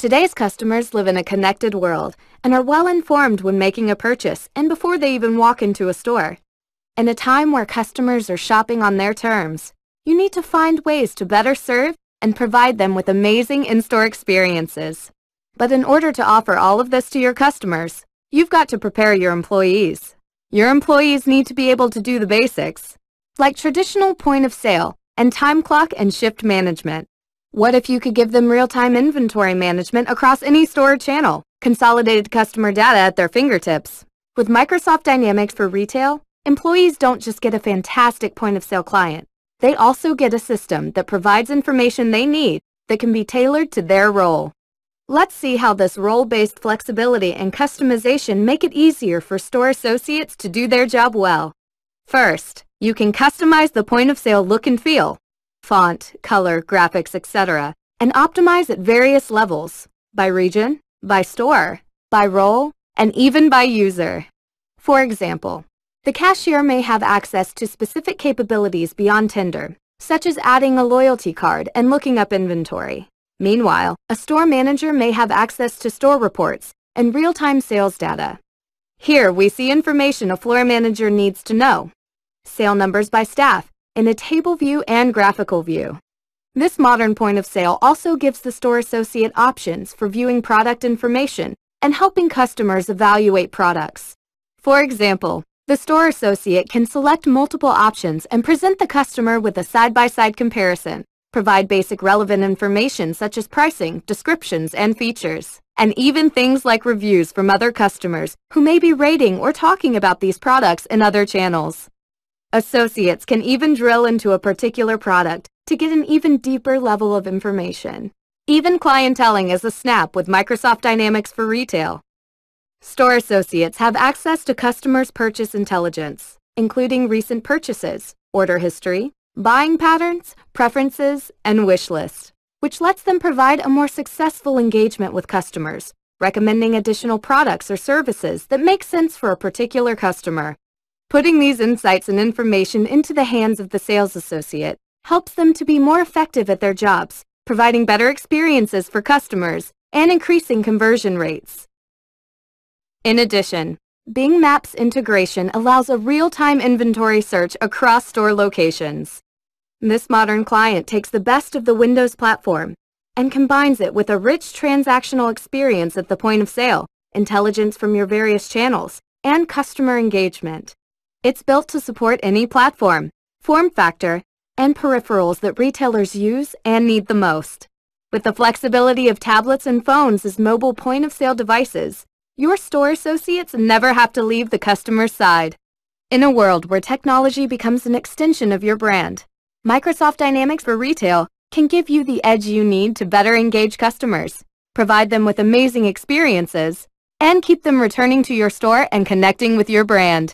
Today's customers live in a connected world and are well informed when making a purchase and before they even walk into a store. In a time where customers are shopping on their terms, you need to find ways to better serve and provide them with amazing in-store experiences. But in order to offer all of this to your customers, you've got to prepare your employees. Your employees need to be able to do the basics, like traditional point of sale and time clock and shift management. What if you could give them real-time inventory management across any store channel, consolidated customer data at their fingertips? With Microsoft Dynamics for Retail, employees don't just get a fantastic point-of-sale client. They also get a system that provides information they need that can be tailored to their role. Let's see how this role-based flexibility and customization make it easier for store associates to do their job well. First, you can customize the point-of-sale look and feel, font, color, graphics, etc., and optimize at various levels, by region, by store, by role, and even by user. For example, the cashier may have access to specific capabilities beyond Tinder, such as adding a loyalty card and looking up inventory. Meanwhile, a store manager may have access to store reports and real-time sales data. Here we see information a floor manager needs to know: sale numbers by staff, in a table view and graphical view. This modern point of sale also gives the store associate options for viewing product information and helping customers evaluate products. For example, the store associate can select multiple options and present the customer with a side-by-side comparison, provide basic relevant information such as pricing, descriptions, and features, and even things like reviews from other customers who may be rating or talking about these products in other channels. Associates can even drill into a particular product to get an even deeper level of information. Even clienteling is a snap with Microsoft Dynamics for Retail. Store associates have access to customers' purchase intelligence, including recent purchases, order history, buying patterns, preferences, and wish lists, which lets them provide a more successful engagement with customers, recommending additional products or services that make sense for a particular customer. Putting these insights and information into the hands of the sales associate helps them to be more effective at their jobs, providing better experiences for customers and increasing conversion rates. In addition, Bing Maps integration allows a real-time inventory search across store locations. This modern client takes the best of the Windows platform and combines it with a rich transactional experience at the point of sale, intelligence from your various channels, and customer engagement. It's built to support any platform, form factor, and peripherals that retailers use and need the most. With the flexibility of tablets and phones as mobile point-of-sale devices, your store associates never have to leave the customer's side. In a world where technology becomes an extension of your brand, Microsoft Dynamics for Retail can give you the edge you need to better engage customers, provide them with amazing experiences, and keep them returning to your store and connecting with your brand.